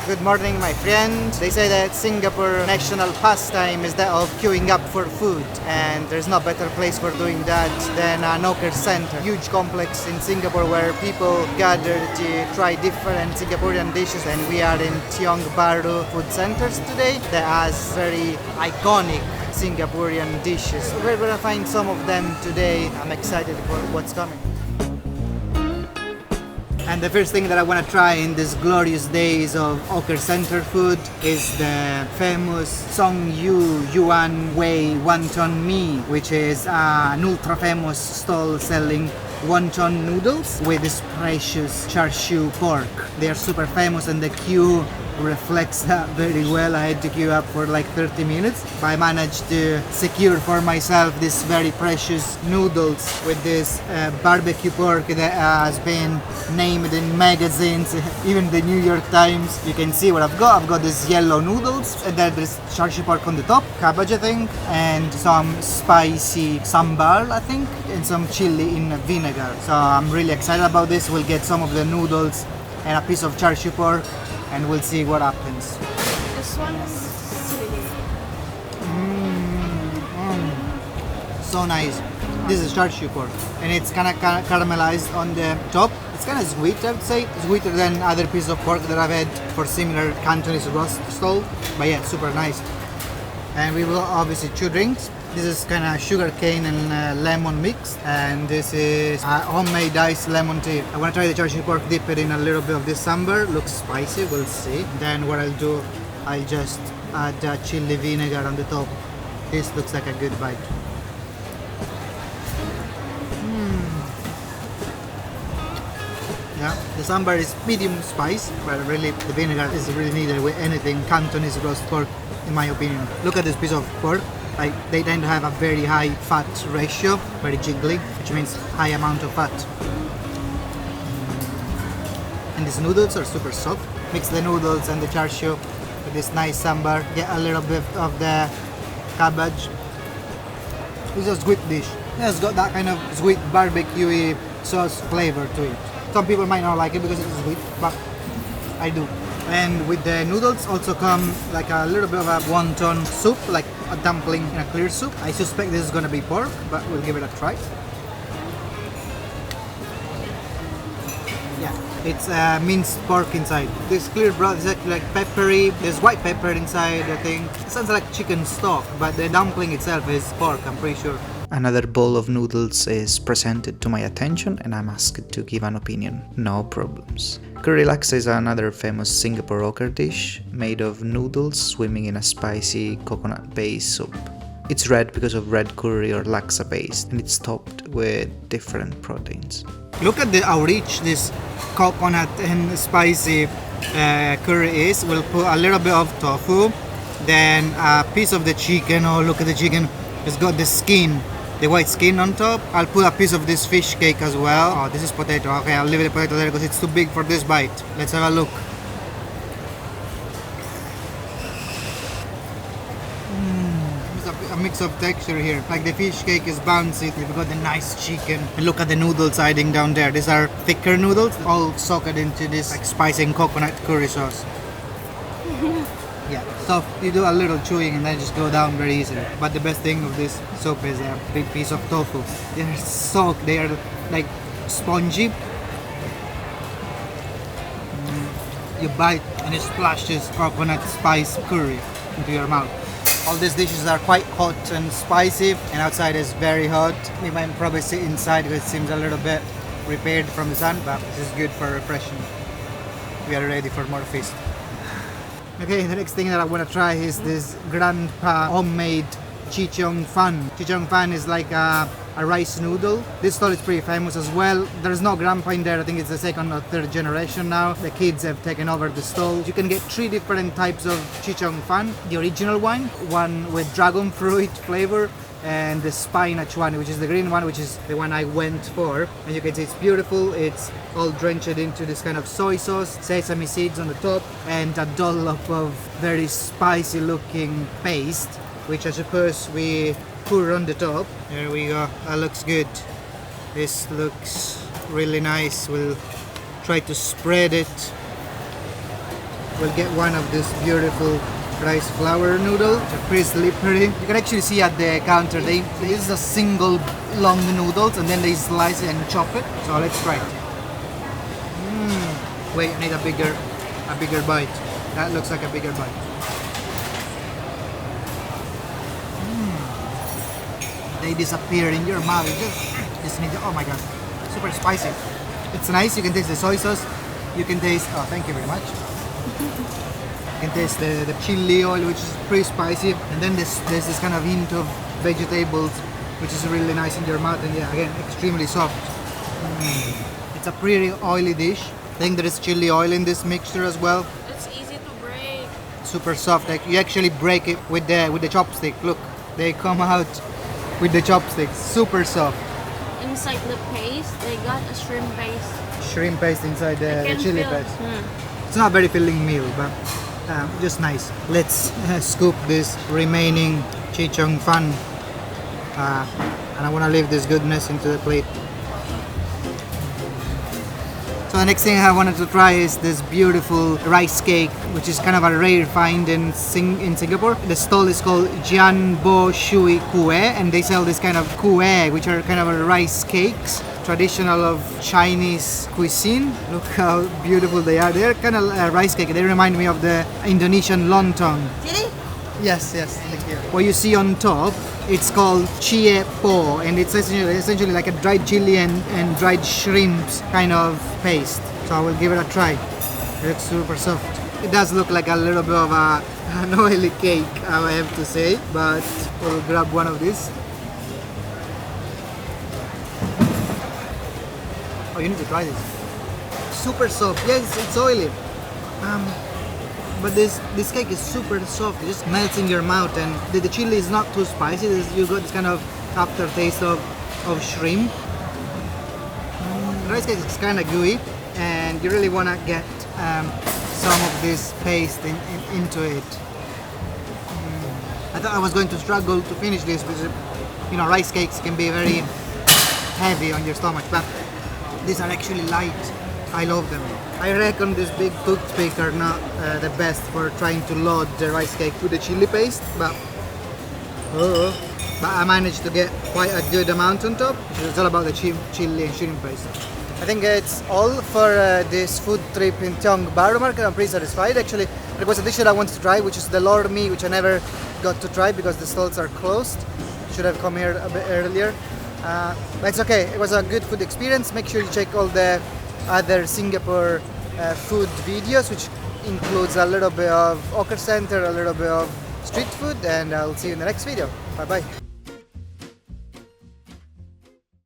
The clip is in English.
Good morning, my friend. They say that Singapore national pastime is that of queuing up for food, and there's no better place for doing that than an HAWKER Centre, huge complex in Singapore where people gather to try different Singaporean dishes, and we are in Tiong Bahru Food Centre today that has very iconic Singaporean dishes. We're gonna find some of them today. I'm excited for what's coming. And the first thing that I want to try in these glorious days of HAWKER Centre food is the famous Song Yu Yuan Wei Wonton Mee, which is an ultra famous stall selling wonton noodles with this precious char siu pork. They are super famous and the queue reflects that very well. I had to queue up for like 30 minutes, but I managed to secure for myself this very precious noodles with this barbecue pork that has been named in magazines, even the New York Times. You can see what I've got. I've got this yellow noodles, and then there's char siu pork on the top, cabbage I think, and some spicy sambal I think, and some chili in vinegar. So I'm really excited about this. We'll get some of the noodles and a piece of char siu pork, and we'll see what happens. This one is sweet. So nice. This is char siu pork, and it's kind of caramelized on the top. It's kind of sweet, I would say, sweeter than other pieces of pork that I've had for similar Cantonese roast stall. But yeah, super nice. And we will obviously two drinks. This is kind of sugar cane and lemon mix, and this is homemade iced lemon tea. I want to try the char siu pork, dip it in a little bit of this sambar. Looks spicy, we'll see. Then what I'll do, I'll just add chili vinegar on the top. This looks like a good bite. Yeah, the sambar is medium spice, but really the vinegar is really needed with anything Cantonese roast pork, in my opinion. Look at this piece of pork. Like, they tend to have a very high fat ratio, very jiggly, which means high amount of fat. And these noodles are super soft. Mix the noodles and the char siu with this nice sambar. Get a little bit of the cabbage. It's a sweet dish. It's got that kind of sweet barbecue sauce flavor to it. Some people might not like it because it's sweet, but I do. And with the noodles also come like a little bit of a wonton soup, like a dumpling in a clear soup. I suspect this is gonna be pork, but we'll give it a try. Yeah, it's minced pork inside. This clear broth is actually like peppery. There's white pepper inside, I think. It sounds like chicken stock, but the dumpling itself is pork, I'm pretty sure. Another bowl of noodles is presented to my attention and I'm asked to give an opinion. No problems. Curry Laksa is another famous Singapore HAWKER dish made of noodles swimming in a spicy coconut-based soup. It's red because of red curry or laksa paste, and it's topped with different proteins. Look at how rich this coconut and spicy curry is. We'll put a little bit of tofu, then a piece of the chicken. Oh, look at the chicken. It's got the skin, the white skin on top. I'll put a piece of this fish cake as well. Oh, this is potato. Okay, I'll leave the potato there because it's too big for this bite. Let's have a look. It's a mix of texture here. Like the fish cake is bouncy. We've got the nice chicken. And look at the noodles hiding down there. These are thicker noodles, all soaked into this like spicy and coconut curry sauce. Yeah, so you do a little chewing and then just go down very easily. But the best thing of this soup is a big piece of tofu. They are soaked, they are like spongy. You bite and it splashes coconut spice curry into your mouth. All these dishes are quite hot and spicy, and outside is very hot. We might probably sit inside because it seems a little bit repaired from the sun, but this is good for refreshing. We are ready for more feast. Okay, the next thing that I want to try is this grandpa homemade Cheong fan. Cheong fan is like a rice noodle. This stall is pretty famous as well. There's no grandpa in there. I think it's the second or third generation now. The kids have taken over the stall. You can get 3 different types of Cheong fan. The original one with dragon fruit flavor, and the spinach one, which is the green one, which is the one I went for. And you can see it's beautiful. It's all drenched into this kind of soy sauce, sesame seeds on the top, and a dollop of very spicy looking paste, which I suppose we pour on the top. There we go. That looks good. This looks really nice. We'll try to spread it we'll get one of this beautiful rice flour noodle. They're pretty slippery. You can actually see at the counter, they use a single long noodles and then they slice it and chop it. So let's try it. Wait, I need a bigger bite. That looks like a bigger bite. They disappear in your mouth. You just need to, oh my god, super spicy. It's nice. You can taste the soy sauce. You can taste, oh, thank you very much. You can taste the chili oil, which is pretty spicy, and then there's this kind of hint of vegetables, which is really nice in your mouth, and yeah, again, extremely soft. It's a pretty oily dish. I think there is chili oil in this mixture as well. It's easy to break. Super soft. Like you actually break it with the chopstick. Look, they come out with the chopsticks. Super soft. Inside the paste, they got a shrimp paste. Shrimp paste inside the can chili feel- paste. It's not a very filling meal, but just nice. Let's scoop this remaining Cheong fun, and I want to leave this goodness into the plate. So the next thing I wanted to try is this beautiful rice cake, which is kind of a rare find in Singapore. The stall is called Shui Kueh, and they sell this kind of kueh, which are kind of rice cakes, traditional of Chinese cuisine. Look how beautiful they are. They're kind of rice cake. They remind me of the Indonesian lontong. Chili? Yes, thank you. What you see on top, it's called Chee po, and it's essentially like a dried chili and dried shrimps kind of paste. So I will give it a try. It looks super soft. It does look like a little bit of an oily cake, I have to say, but we'll grab one of these. Oh, you need to try this. Super soft. Yes, it's oily. But this cake is super soft. It just melts in your mouth, and the chili is not too spicy. You got this kind of aftertaste of shrimp. The rice cake is kind of gooey, and you really want to get some of this paste into it. I thought I was going to struggle to finish this because, rice cakes can be very heavy on your stomach, but these are actually light. I love them. I reckon this big toothpick are not the best for trying to load the rice cake with the chili paste, but I managed to get quite a good amount on top. It's all about the chili and shrimp paste. I think it's all for this food trip in Tiong Bahru Market. I'm pretty satisfied. Actually, there was a dish that I wanted to try, which is the Wonton Mee, which I never got to try because the stalls are closed. Should have come here a bit earlier. But it's okay. It was a good food experience. Make sure you check all the other Singapore food videos, which includes a little bit of HAWKER Centre, a little bit of street food, and I'll see you in the next video. Bye bye.